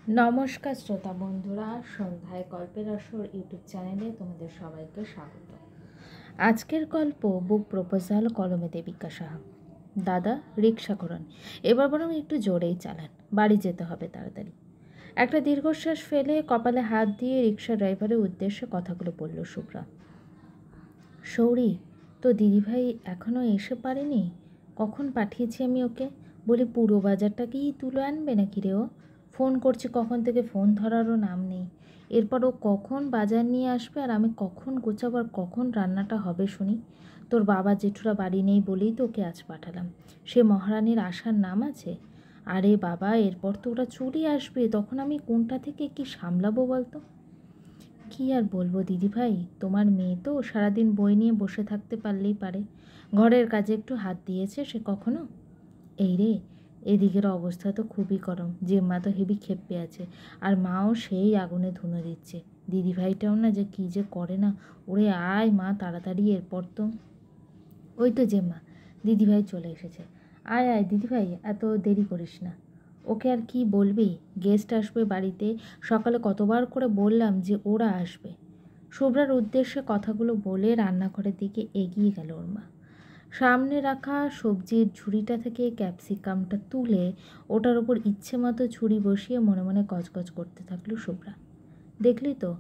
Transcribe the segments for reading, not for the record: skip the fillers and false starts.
নমস্কার শ্রোতা বন্ধুরা, সন্ধ্যায় গল্পের আসর ইউটিউব চ্যানেলে তোমাদের সবাইকে স্বাগত। আজকের গল্প বুক প্রপোজাল, কলমে দেবিকা সাহা। দাদা, রিক্সা করুন, এবার বরং একটু জোরেই চালান, বাড়ি যেতে হবে তাড়াতাড়ি। একটা দীর্ঘশ্বাস ফেলে কপালে হাত দিয়ে রিক্সা ড্রাইভারের উদ্দেশ্যে কথাগুলো বলল শুভ্রা। সৌরি, তো দিদিভাই এখনও এসে পারেনি? কখন পাঠিয়েছি আমি ওকে, বলি পুরো বাজারটাকেই তুলে আনবে নাকি রে ও? ফোন করছি কখন থেকে, ফোন ধরারও নাম নেই। এরপর ও কখন বাজার নিয়ে আসবে আর আমি কখন গোছাবো আর কখন রান্নাটা হবে শুনি? তোর বাবা জেঠুরা বাড়ি নেই বলেই তো ওকে আজ পাঠালাম। সে মহারানীর আসার নাম আছে? আরে বাবা, এরপর তো ওরা চলে আসবে, তখন আমি কোনটা থেকে কি সামলাবো বলতো? কী আর বলবো দিদিভাই, তোমার মেয়ে তো সারাদিন বই নিয়ে বসে থাকতে পারলেই পারে। ঘরের কাজে একটু হাত দিয়েছে সে কখনো? এই রে, এদিকের অবস্থা তো খুবই গরম, জেম্মা তো হেবি ক্ষেপে আছে, আর মাও সেই আগুনে ধুনো দিচ্ছে। দিদিভাইটাও না যে কী যে করে না। ওরে আয় মা তাড়াতাড়ি, এরপর তো। ওই তো জেম্মা, দিদিভাই চলে এসেছে। আয় আয় দিদিভাই, এত দেরি করিস না। ওকে আর কি বলবি, গেস্ট আসবে বাড়িতে, সকালে কতবার করে বললাম যে ওরা আসবে। শুভ্রার উদ্দেশ্যে কথাগুলো বলে রান্নাঘরের দিকে এগিয়ে গেল ওর মা। সামনে রাখা সবজির ঝুড়িটা থেকে ক্যাপসিকামটা তুলে ওটার ওপর ইচ্ছে মতো ছুরি বসিয়ে মনে মনে গজগজ করতে থাকলো শুভ্রা। দেখলি তো,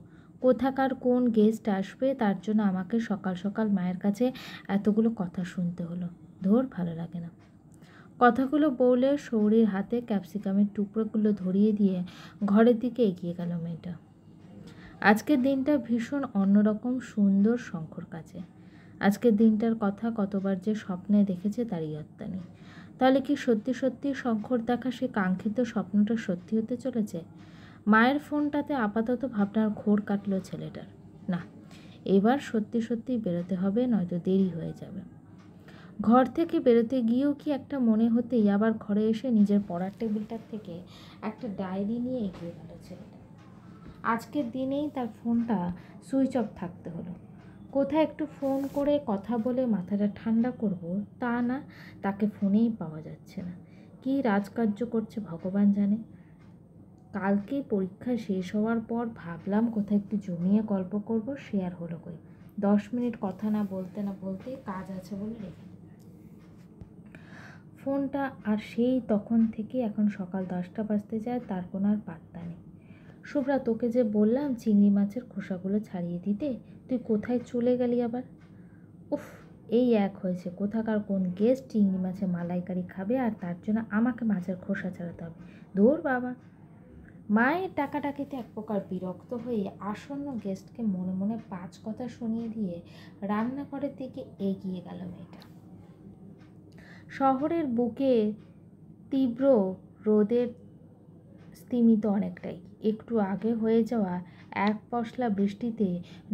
কোথাকার কোন গেস্ট আসবে তার জন্য আমাকে সকাল সকাল মায়ের কাছে এতগুলো কথা শুনতে হলো। ধর, ভালো লাগে না। কথাগুলো বলে সৌরির হাতে ক্যাপসিকামের টুকরোগুলো ধরিয়ে দিয়ে ঘরের দিকে এগিয়ে গেল মেয়েটা। আজকের দিনটা ভীষণ অন্যরকম সুন্দর শঙ্কর কাছে। আজকের দিনটার কথা কতবার যে স্বপ্নে দেখেছে তার ইয়ত্তা নেই। তাহলে কি সত্যি সত্যি শঙ্কর দেখা সে কাঙ্ক্ষিত স্বপ্নটা সত্যি হতে চলেছে? মায়ের ফোনটাতে আপাতত ভাবনার ঘোর কাটল ছেলেটার। না, এবার সত্যি সত্যি বেরোতে হবে, নয়তো দেরি হয়ে যাবে। ঘর থেকে বেরোতে গিয়েও কি একটা মনে হতেই আবার ঘরে এসে নিজের পড়ার টেবিলটার থেকে একটা ডায়েরি নিয়ে এগিয়ে গেল ছেলেটা। আজকের দিনেই তার ফোনটা সুইচ অফ থাকতে হলো। কোথায় একটু ফোন করে কথা বলে মাথাটা ঠান্ডা করব, তা না, তাকে ফোনেই পাওয়া যাচ্ছে না। কী রাজকার্য করছে ভগবান জানে। কালকে পরীক্ষা শেষ হওয়ার পর ভাবলাম কোথায় একটু জমিয়ে গল্প করব, সে আর হলো কই। 10 মিনিট কথা না বলতে কাজ আছে বলে রেখে ফোনটা। আর সেই তখন থেকে এখন সকাল 10টা বাজতে যায়, তার কোনো আর পাত্তা নেই। শুভ্রা, তোকে যে বললাম চিংড়ি মাছের খোসাগুলো ছাড়িয়ে দিতে, তুই কোথায় চলে গেলি আবার? উফ, এই এক হয়েছে, কোথাকার কোন গেস্ট চিংড়ি মাছের মালাইকারি খাবে আর তার জন্য আমাকে মাছের খোসা ছাড়াতে হবে। ধুর বাবা। মায়ের ডাকাডাকিতে এক প্রকার বিরক্ত হয়ে আসন্ন গেস্টকে মনে মনে 5 কথা শুনিয়ে দিয়ে রান্নাঘরের দিকে এগিয়ে গেল মেয়েটা। শহরের বুকে তীব্র রোদের স্তিমিত অনেকটাই। একটু আগে হয়ে যাওয়া এক পশলা বৃষ্টিতে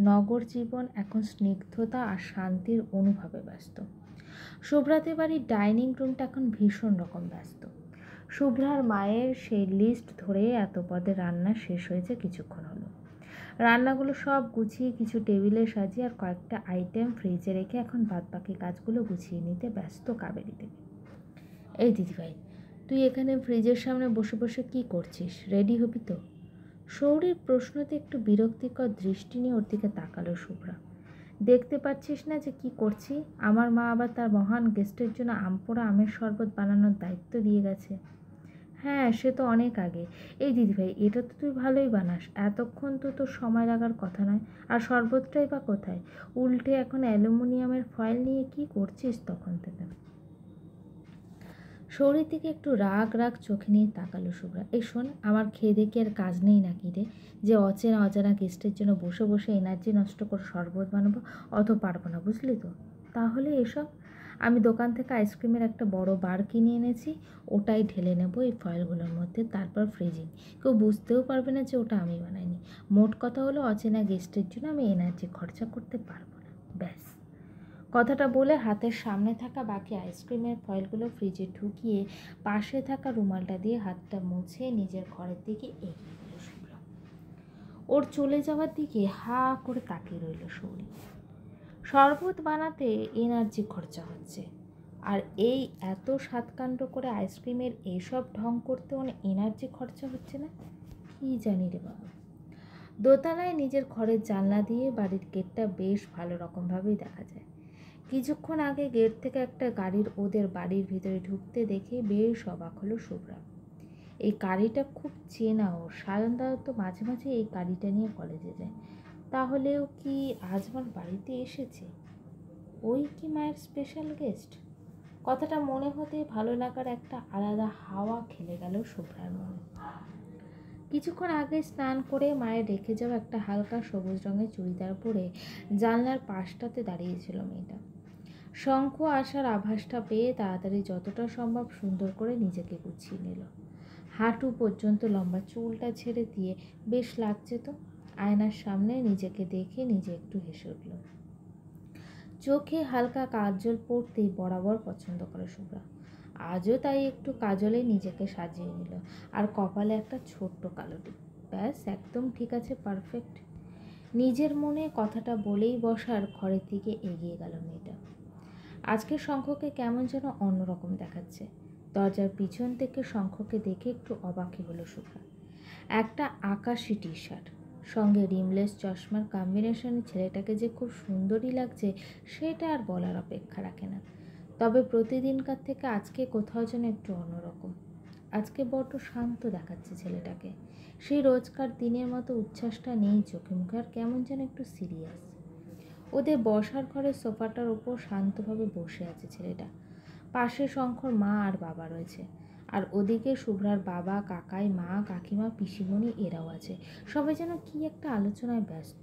নগর জীবন এখন স্নিগ্ধতা আর শান্তির অনুভবে ব্যস্ত। শুভ্রাতে বাড়ির ডাইনিং রুমটা এখন ভীষণ রকম ব্যস্ত। শুভ্রার মায়ের সেই লিস্ট ধরে এত পদে রান্না শেষ হয়েছে কিছুক্ষণ হলো। রান্নাগুলো সব গুছিয়ে কিছু টেবিলে সাজিয়ে আর কয়েকটা আইটেম ফ্রিজে রেখে এখন বাদবাকি কাজগুলো গুছিয়ে নিতে ব্যস্ত কাবেরী দেবী। এই দিদিভাই, তুই এখানে ফ্রিজের সামনে বসে বসে কি করছিস? রেডি হবি তো? সৌরির প্রশ্নতে একটু বিরক্তিকর দৃষ্টি নিয়ে ওর দিকে তাকালো শুভ্রা। দেখতে পাচ্ছিস না যে কি করছি? আমার মা আবার তার মহান গেস্টের জন্য আমপোড়া আমের শরবত বানানোর দায়িত্ব দিয়ে গেছে। হ্যাঁ, সে তো অনেক আগে। এই দিদিভাই, এটা তো তুই ভালোই বানাস, এতক্ষণ তো তোর সময় লাগার কথা নয়। আর শরবতটাই বা কোথায়? উল্টে এখন অ্যালুমিনিয়ামের ফয়েল নিয়ে কি করছিস তখন থেকে? শরীর থেকে একটু রাগ রাগ চোখে নিয়ে তাকালো শুভ্রা। এই শোন, আমার খেয়ে দেখে আর কাজ নেই নাকি রে, যে অচেনা অজানা গেস্টের জন্য বসে বসে এনার্জি নষ্ট করে শরবত বানাবো? অত পারবো না, বুঝলি তো। তাহলে এসব, আমি দোকান থেকে আইসক্রিমের একটা বড় বার কিনে এনেছি, ওটাই ঢেলে নেব এই ফয়েলগুলোর মধ্যে, তারপর ফ্রিজিং। কেউ বুঝতেও পারবে না যে ওটা আমি বানাইনি। মোট কথা হলো, অচেনা গেস্টের জন্য আমি এনার্জি খরচা করতে পারবো না, ব্যাস। কথাটা বলে হাতের সামনে থাকা বাকি আইসক্রিমের ফয়েলগুলো ফ্রিজে ঢুকিয়ে পাশে থাকা রুমালটা দিয়ে হাতটা মুছে নিজের ঘরের দিকে এগিয়ে গেল শুভ্রা। ওর চলে যাওয়ার দিকে হা করে তাকিয়ে রইল সৌরি। শরবত বানাতে এনার্জি খরচা হচ্ছে, আর এই এত সাতকাণ্ড করে আইসক্রিমের এইসব ঢং করতে অনেক এনার্জি খরচা হচ্ছে না? কী জানি রে বাবা। দোতলায় নিজের ঘরের জানলা দিয়ে বাড়ির গেটটা বেশ ভালো রকমভাবেই দেখা যায়। কিছুক্ষণ আগে গেট থেকে একটা গাড়ির ওদের বাড়ির ভিতরে ঢুকতে দেখে বেশ অবাক হলো শুভ্রা। এই গাড়িটা খুব চেনা ওর, সায়নদাও তো মাঝে মাঝে এই গাড়িটা নিয়ে কলেজে যায়। তাহলেও কি আজ আমার বাড়িতে এসেছে? ওই কি মায়ের স্পেশাল গেস্ট? কথাটা মনে হতে ভালো লাগার একটা আলাদা হাওয়া খেলে গেল শুভ্রার মনে। কিছুক্ষণ আগে স্নান করে মায়ের রেখে যাওয়া একটা হালকা সবুজ রঙের চুড়িদার পরে জানলার পাশটাতে দাঁড়িয়েছিল মেয়েটা। শঙ্খ আসার আভাসটা পেয়ে তাড়াতাড়ি যতটা সম্ভব সুন্দর করে নিজেকে গুছিয়ে নিল। হাঁটু পর্যন্ত লম্বা চুলটা ছেড়ে দিয়ে বেশ লাগছে তো। আয়নার সামনে নিজেকে দেখে নিজে একটু হেসে উঠল। চোখে হালকা কাজল পরতেই বরাবর পছন্দ করে শুভ্রা। আজও তাই একটু কাজলে নিজেকে সাজিয়ে নিল, আর কপালে একটা ছোট্ট কালো টিপ। ব্যাস, একদম ঠিক আছে, পারফেক্ট। নিজের মনে কথাটা বলেই বসার ঘরের দিকে এগিয়ে গেল মেয়েটা। আজকে শঙ্খকে কেমন যেন অন্যরকম দেখাচ্ছে। দরজার পিছন থেকে শঙ্খকে দেখে একটু অবাকই হলো শুভ্রা। একটা আকাশি টি শার্ট সঙ্গে রিমলেস চশমার কম্বিনেশনে ছেলেটাকে যে খুব সুন্দরই লাগছে সেটা আর বলার অপেক্ষা রাখে না। তবে প্রতিদিনকার থেকে আজকে কোথাও যেন একটু অন্যরকম। আজকে বড্ড শান্ত দেখাচ্ছে ছেলেটাকে। সেই রোজকার দিনের মতো উচ্ছ্বাসটা নেই চোখে মুখে, আর কেমন যেন একটু সিরিয়াস। ওদের বসার ঘরের সোফাটার ওপর শান্তভাবে বসে আছে ছেলেটা। পাশে শঙ্খর মা আর বাবা রয়েছে, আর ওদিকে শুভ্রার বাবা, কাকাই, মা, কাকিমা, পিসিমণি এরাও আছে। সবাই যেন কি একটা আলোচনায় ব্যস্ত।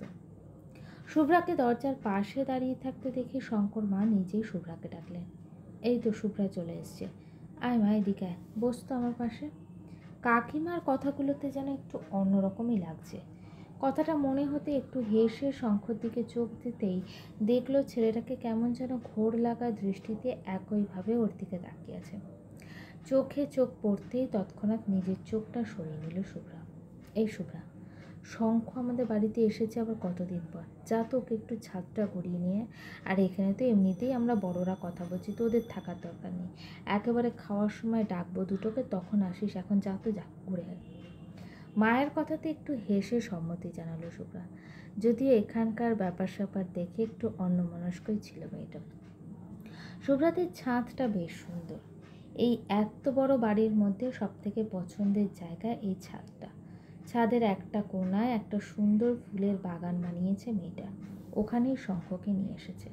শুভ্রাকে দরজার পাশে দাঁড়িয়ে থাকতে দেখে শঙ্কর মা নিজেই শুভ্রাকে ডাকলেন। এই তো শুভ্রা চলে এসছে, আয় মা এদিকে আয়, বস তো আমার পাশে। কাকিমার কথাগুলোতে যেন একটু অন্যরকমই লাগছে। কথাটা মনে হতে একটু হেসে শঙ্খর দিকে চোখ দিতেই দেখলো ছেলেটাকে কেমন যেন ঘোর লাগা দৃষ্টিতে একইভাবে ওর দিকে তাকিয়ে আছে। চোখে চোখ পড়তেই তৎক্ষণাৎ নিজের চোখটা সরিয়ে নিল শুভ্রা। এই শুভ্রা, শঙ্খ আমাদের বাড়িতে এসেছে আবার কতদিন পর। যা তো ওকে একটু ছাদটা গড়িয়ে নিয়ে। আর এখানে তো এমনিতেই আমরা বড়রা কথা বলছি, তো ওদের থাকার দরকার নেই। একেবারে খাওয়ার সময় ডাকবো দুটোকে, তখন আসিস। এখন যা তো যা, ঘুরে আয়। মায়ের কথাতে একটু হেসে সম্মতি জানালো শুভ্রা। যদিও এখানকার ব্যাপার স্যাপার দেখে একটু অন্যমনস্কই ছিল মেয়েটা। শুভ্রাদের ছাদটা বেশ সুন্দর। এই এত বড় বাড়ির মধ্যে সবথেকে পছন্দের জায়গা এই ছাদটা। ছাদের একটা কোণায় একটা সুন্দর ফুলের বাগান বানিয়েছে মেয়েটা। ওখানেই শঙ্খকে নিয়ে এসেছে।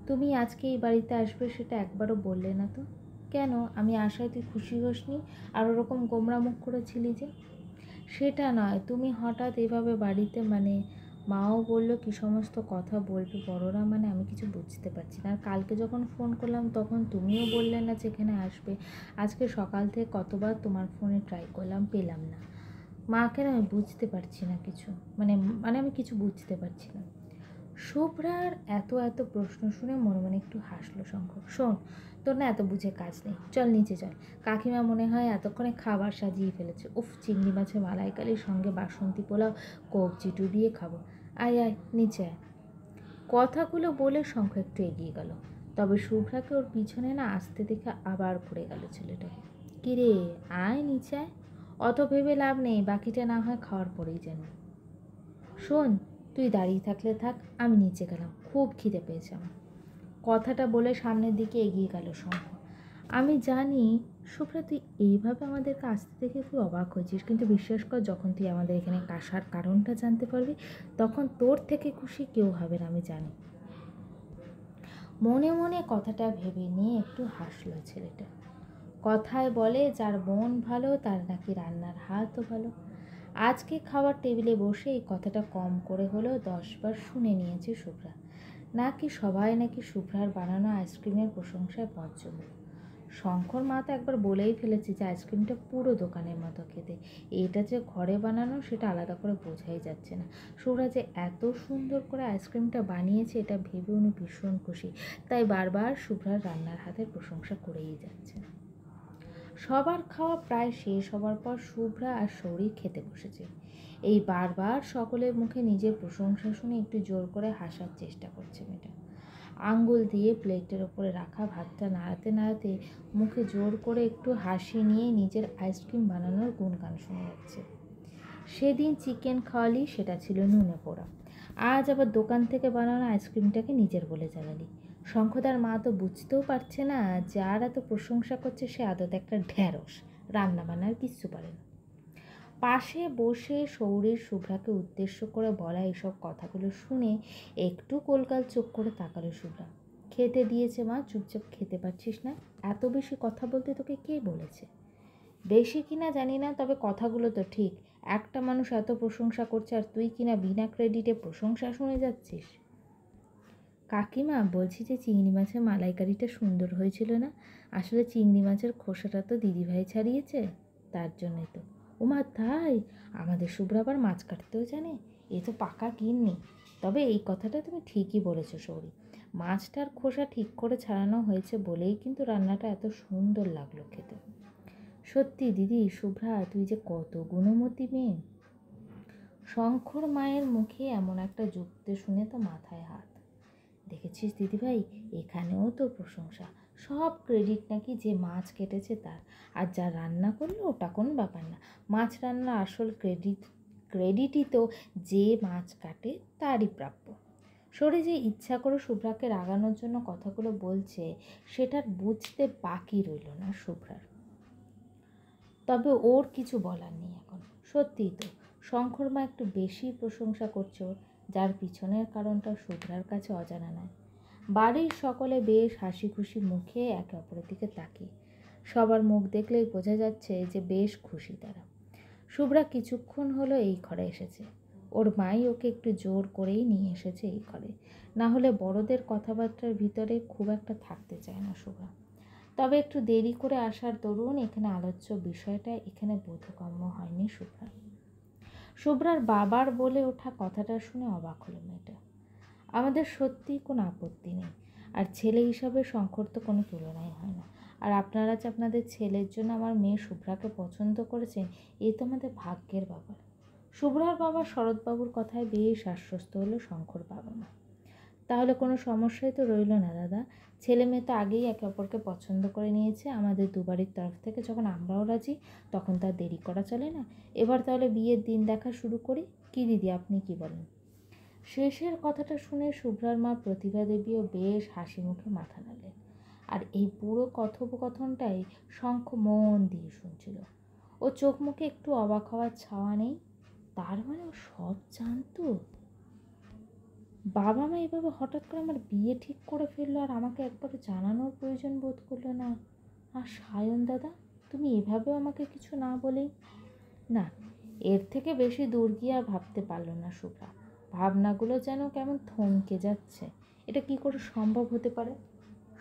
তুমি আজকে এই বাড়িতে আসবে সেটা একবারও বললে না তো। কেন, আমি আশায় তুই খুশি হসনি আর ওরকম গোমরা মুখ করেছিলি যে? সেটা নয়, তুমি হঠাৎ এভাবে বাড়িতে, মাও বলল কি সমস্ত কথা বলবে বড়রা, আমি কিছু বুঝতে পারছি না। আর কালকে যখন ফোন করলাম তখন তুমিও বললে না যে এখানে আসবে। আজকে সকাল থেকে কতবার তোমার ফোনে ট্রাই করলাম, পেলাম না। মাকে না আমি বুঝতে পারছি না কিছু, আমি কিছু বুঝতে পারছি না। শুভ্রার এত এত প্রশ্ন শুনে মনে মনে একটু হাসলো শঙ্খ। শোন, তোর না এত বুঝে কাজ নেই, চল নিচে চল। কাকিমা মনে হয় এতক্ষণে খাবার সাজিয়ে ফেলেছে। উফ, চিংড়ি মাছের মালাইকারির সঙ্গে বাসন্তী পোলাও কবজি ডুবিয়ে খাবো। আয় আয় নিচে আয়। কথাগুলো বলে শঙ্খ একটু এগিয়ে গেল। তবে শুভ্রাকে ওর পিছনে না আসতে দেখে আবার ঘুরে গেল ছেলেটা। কিরে, আয় নিচে আয়। অত ভেবে লাভ নেই, বাকিটা না হয় খাওয়ার পরেই জানি। শোন, তুই দাঁড়িয়ে থাকলে থাক, আমি নিচে গেলাম, খুব খিদে পেয়েছে আমার। কথাটা বলে সামনের দিকে এগিয়ে গেল শঙ্খ। আমি জানি শুভ্রা, তুই এইভাবে আমাদেরকে আসতে দেখে খুব অবাক হয়েছিস, কিন্তু বিশ্বাস কর, যখন তুই আমাদের এখানে আসার কারণটা জানতে পারবি তখন তোর থেকে খুশি কেউ হবে না, আমি জানি। মনে মনে কথাটা ভেবে নিয়ে একটু হাসলো ছেলেটা। কথায় বলে, যার মন ভালো তার নাকি রান্নার হাতও ভালো। আজকে খাওয়ার টেবিলে বসে এই কথাটা কম করে হলেও 10 বার শুনে নিয়েছে শুভ্রা। নাকি সবাই নাকি শুভ্রার বানানো আইসক্রিমের প্রশংসায় পঞ্চমুখ। শঙ্কর মা তো একবার বলেই ফেলেছে যে আইসক্রিমটা পুরো দোকানের মতো খেতে। এটা যে ঘরে বানানো সেটা আলাদা করে বোঝাই যাচ্ছে না। শুভ্রা যে এত সুন্দর করে আইসক্রিমটা বানিয়েছে এটা ভেবে উনি ভীষণ খুশি। তাই বারবার শুভ্রার রান্নার হাতের প্রশংসা করেই যাচ্ছে। সবার খাওয়া প্রায় শেষ হবার পর শুভ্রা আর সৌরি খেতে বসেছে। এই বারবার সকলের মুখে নিজের প্রশংসা শুনে একটু জোর করে হাসার চেষ্টা করছে মেয়েটা। আঙ্গুল দিয়ে প্লেটের ওপরে রাখা ভাতটা নাড়াতে নাড়াতে মুখে জোর করে একটু হাসি নিয়ে নিজের আইসক্রিম বানানোর গুণগান শুনে যাচ্ছে। সেদিন চিকেন খাওয়ালি, সেটা ছিল নুনে পোড়া। আজ আবার দোকান থেকে বানানো আইসক্রিমটাকে নিজের বলে জ্বালালি। শঙ্খদার মা তো বুঝতেও পারছে না যার এত প্রশংসা করছে সে আদত একটা ঢ্যাঁড়স, রান্না বান্নার কিচ্ছু পারে না। পাশে বসে সৌরীর শুভ্রাকে উদ্দেশ্য করে বলা এসব কথাগুলো শুনে একটু কোলকাল চোখ করে তাকালো শুভ্রা। খেতে দিয়েছে মা, চুপচাপ খেতে পারছিস না? এত বেশি কথা বলতে তোকে কে বলেছে? বেশি কিনা জানি না, তবে কথাগুলো তো ঠিক। একটা মানুষ এত প্রশংসা করছে আর তুই কিনা বিনা ক্রেডিটে প্রশংসা শুনে যাচ্ছিস। কাকিমা, বলছি যে চিংড়ি মাছের মালাইকারিটা সুন্দর হয়েছিল না? আসলে চিংড়ি মাছের খোসাটা তো দিদিভাই ছাড়িয়েছে, তার জন্যে তো। ওমা তাই? আমাদের শুভ্রা আবার মাছ কাটতেও জানে? এ তো পাকা কিন্নি। তবে এই কথাটা তুমি ঠিকই বলেছো সৌরি, মাছটার খোসা ঠিক করে ছাড়ানো হয়েছে বলেই কিন্তু রান্নাটা এত সুন্দর লাগলো খেতে। সত্যি দিদি, শুভ্রা তুই যে কত গুণমতী মেয়ে। শঙ্কর মায়ের মুখে এমন একটা যুক্তি শুনে তো মাথায় হাত। দেখেছিস দিদিভাই, এখানেও তো প্রশংসা। সব ক্রেডিট নাকি যে মাছ কেটেছে তার, আর যা রান্না করলো ওটা কোনো ব্যাপার না। মাছ রান্নার আসল ক্রেডিটই তো যে মাছ কাটে তারই প্রাপ্য। সরে যে ইচ্ছা করে শুভ্রাকে রাগানোর জন্য কথাগুলো বলছে সেটার বুঝতে বাকি রইল না শুভ্রার। তবে ওর কিছু বলার নেই এখন। সত্যিই তো শঙ্কর মা একটু বেশি প্রশংসা করছে ওর, যার পিছনের কারণটা শুভ্রার কাছে অজানা নয়। বাড়ির সকলে বেশ হাসি খুশি মুখে একে অপরের দিকে তাকিয়ে। সবার মুখ দেখলেই বোঝা যাচ্ছে যে বেশ খুশি তারা। শুভ্রা কিছুক্ষণ হলো এই ঘরে এসেছে। ওর মাই ওকে একটু জোর করেই নিয়ে এসেছে এই ঘরে, না হলে বড়দের কথাবার্তার ভিতরে খুব একটা থাকতে চায় না শুভ্রা। তবে একটু দেরি করে আসার দরুন এখানে আলোচ্য বিষয়টা এখানে বোধগম্য হয়নি শুভ্রা। শুভ্রার বাবার বলে ওঠা কথাটা শুনে অবাক হলো মেয়েটা। আমাদের সত্যিই কোনো আপত্তি নেই, আর ছেলে হিসাবে শঙ্কর তো কোনো তুলনাই হয় না। আর আপনারা যে আপনাদের ছেলের জন্য আমার মেয়ে শুভ্রাকে পছন্দ করেছেন, এই তো আমাদের ভাগ্যের ব্যাপার। শুভ্রার বাবা শরৎবাবুর কথায় বেশ আশ্বস্ত হলো শঙ্কর বাবা মা। তাহলে কোনো সমস্যাই তো রইল না দাদা। ছেলে মেয়ে তো আগেই একে অপরকে পছন্দ করে নিয়েছে আমাদের দুবারের তরফ থেকে, যখন আমরাও রাজি তখন তার দেরি করা চলে না। এবার তাহলে বিয়ের দিন দেখা শুরু করি, কি দিদি আপনি কি বলেন? শেষের কথাটা শুনে শুভ্রার মা প্রতিভা দেবীও বেশ হাসি মুখে মাথা নাড়লেন। আর এই পুরো কথোপকথনটাই শঙ্খ মন দিয়ে শুনছিল। ও চোখ মুখে একটু অবাক হওয়ার ছাওয়া নেই। তার মানে ও সব জানতো। বাবা মা এভাবে হঠাৎ করে আমার বিয়ে ঠিক করে ফেললো আর আমাকে একবারও জানানোর প্রয়োজন বোধ করলো না। আর সায়ন দাদা, তুমি এভাবেও আমাকে কিছু না বলেই। না, এর থেকে বেশি দূর গিয়ে আর ভাবতে পারল না শুভ্রা। ভাবনাগুলো যেন কেমন থমকে যাচ্ছে। এটা কি করে সম্ভব হতে পারে?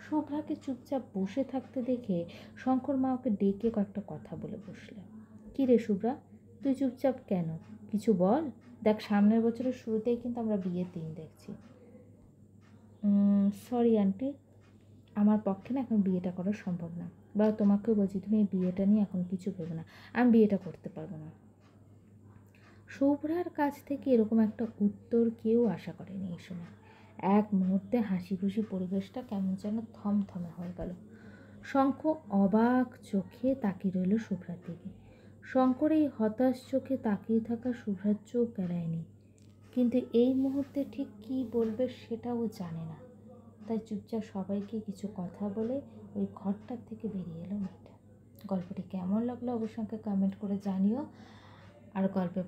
শুভ্রাকে চুপচাপ বসে থাকতে দেখে শঙ্কর মা ওকে ডেকে কয়েকটা কথা বলে বসলেন। কী রে শুভ্রা, তুই চুপচাপ কেন? কিছু বল। দেখ, সামনের বছরের শুরুতেই কিন্তু আমরা বিয়ের দিন দেখছি। সরি আন্টি, আমার পক্ষে না এখন বিয়েটা করা সম্ভব না। বা তোমাকেও বলছি, তুমি এই বিয়েটা নিয়ে এখন কিছু ভেবো না, আমি বিয়েটা করতে পারবো না। শুভ্রার কাছ থেকে এরকম একটা উত্তর কেউ আশা করেনি এই সময়। এক মুহূর্তে হাসি খুশি পরিবেশটা কেমন যেন থমথমে হয়ে গেল। শঙ্খ অবাক চোখে তাকিয়ে রইল শুভ্রার দিকে। শঙ্কর এই হতাশ চোখে তাকিয়ে থাকা শুভ্রার চোখ এড়ায়নি, কিন্তু এই মুহূর্তে ঠিক কী বলবে সেটাও জানে না। তাই চুপচাপ সবাইকে কিছু কথা বলে ওই ঘরটার থেকে বেরিয়ে এলো মেয়েটা। গল্পটি কেমন লাগলো অবশ্যই কমেন্ট করে জানিও। আর গল্পের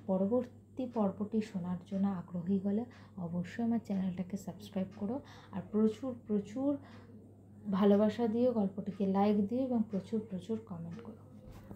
পরবর্তী পর্বটি শোনার জন্য আগ্রহী হলে অবশ্যই আমার চ্যানেলটাকে সাবস্ক্রাইব করো। আর প্রচুর প্রচুর ভালোবাসা দিও, গল্পটিকে লাইক দিও এবং প্রচুর প্রচুর কমেন্ট করো।